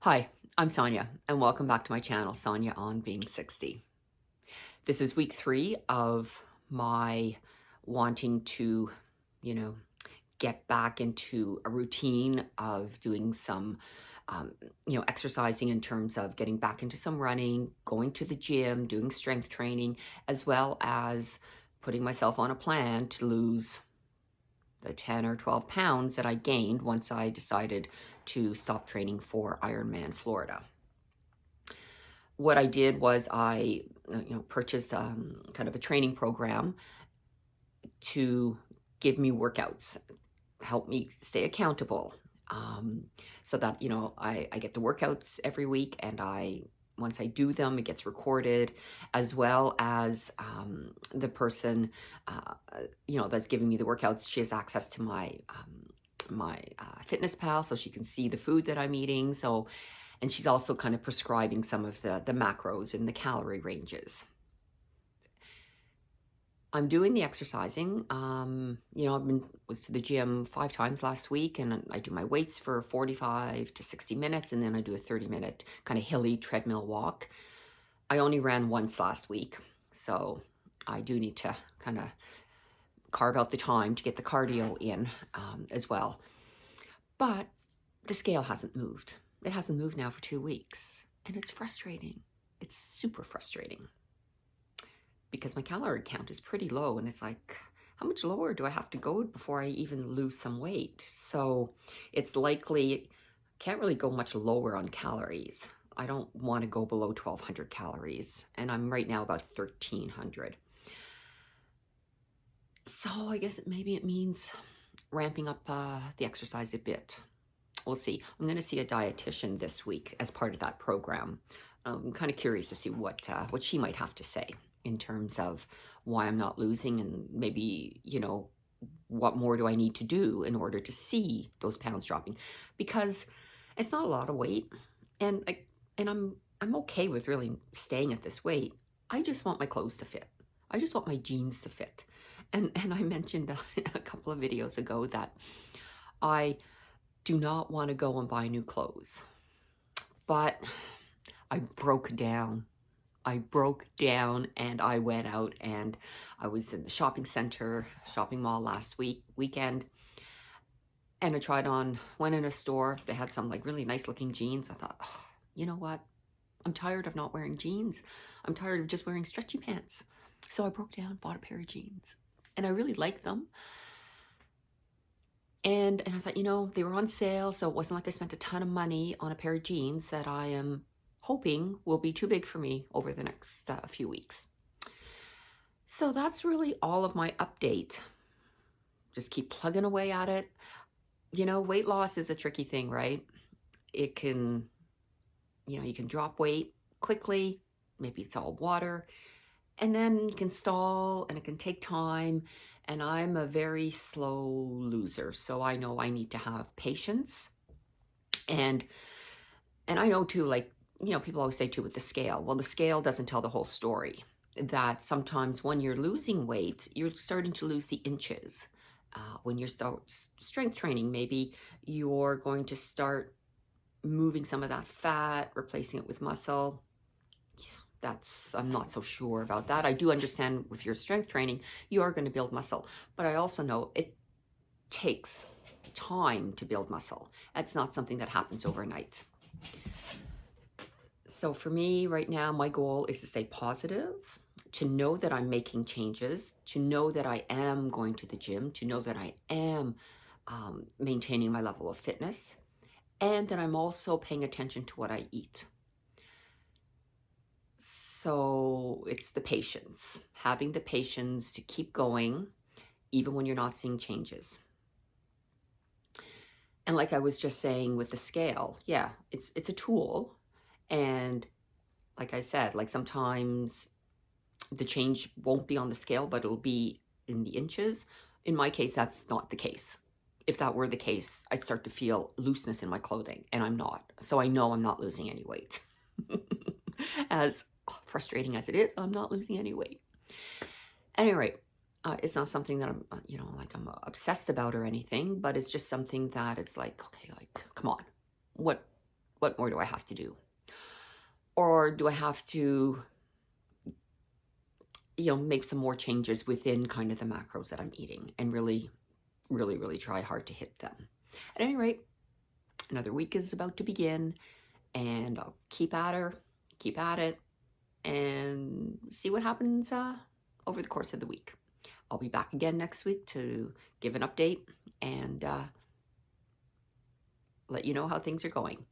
Hi, I'm Sonia, and welcome back to my channel, Sonia on Being 60. This is week 3 of my wanting to, you know, get back into a routine of doing some, exercising in terms of getting back into some running, going to the gym, doing strength training, as well as putting myself on a plan to lose the 10 or 12 pounds that I gained once I decided to stop training for Ironman Florida. What I did was I purchased kind of a training program to give me workouts, help me stay accountable, so that I get the workouts every week, and once I do them, it gets recorded, as well as the person that's giving me the workouts, she has access to my Fitness Pal, so she can see the food that I'm eating. And she's also kind of prescribing some of the macros and the calorie ranges. I'm doing the exercising. Was to the gym 5 times last week, and I do my weights for 45 to 60 minutes, and then I do a 30-minute kind of hilly treadmill walk. I only ran once last week, so I do need to kind of carve out the time to get the cardio in as well. But the scale hasn't moved. It hasn't moved now for 2 weeks, and it's frustrating. It's super frustrating because my calorie count is pretty low, and it's like, how much lower do I have to go before I even lose some weight? So it's likely, can't really go much lower on calories. I don't want to go below 1,200 calories, and I'm right now about 1,300. So I guess maybe it means ramping up the exercise a bit. We'll see. I'm going to see a dietitian this week as part of that program. I'm kind of curious to see what she might have to say in terms of why I'm not losing, and maybe, what more do I need to do in order to see those pounds dropping, because it's not a lot of weight, and I'm okay with really staying at this weight. I just want my clothes to fit. I just want my jeans to fit. And I mentioned a couple of videos ago that I do not want to go and buy new clothes. But I broke down. And I went out, and I was in the shopping mall last weekend. And I went in a store. They had some like really nice looking jeans. I thought, oh, you know what? I'm tired of not wearing jeans. I'm tired of just wearing stretchy pants. So I broke down, bought a pair of jeans, and I really like them. And I thought, they were on sale, so it wasn't like I spent a ton of money on a pair of jeans that I am hoping will be too big for me over the next few weeks. So that's really all of my update. Just keep plugging away at it. Weight loss is a tricky thing, right? It can, you can drop weight quickly. Maybe it's all water. And then you can stall, and it can take time. And I'm a very slow loser, so I know I need to have patience. And I know too, like, people always say too with the scale, well, the scale doesn't tell the whole story. That sometimes when you're losing weight, you're starting to lose the inches. When you're strength training, maybe you're going to start moving some of that fat, replacing it with muscle. I'm not so sure about that. I do understand with your strength training, you are going to build muscle, but I also know it takes time to build muscle. It's not something that happens overnight. So for me right now, my goal is to stay positive, to know that I'm making changes, to know that I am going to the gym, to know that I am maintaining my level of fitness, and that I'm also paying attention to what I eat. So it's the patience, having the patience to keep going, even when you're not seeing changes. And like I was just saying with the scale, yeah, it's a tool. And like I said, like sometimes the change won't be on the scale, but it'll be in the inches. In my case, that's not the case. If that were the case, I'd start to feel looseness in my clothing, and I'm not. So I know I'm not losing any weight. As frustrating as it is, I'm not losing any weight. At any rate, it's not something that I'm, I'm obsessed about or anything, but it's just something that it's like, okay, like, come on, what What more do I have to do? Or do I have to, make some more changes within kind of the macros that I'm eating and really, really, really try hard to hit them? At any rate, another week is about to begin, and I'll keep at it, and see what happens over the course of the week. I'll be back again next week to give an update and let you know how things are going.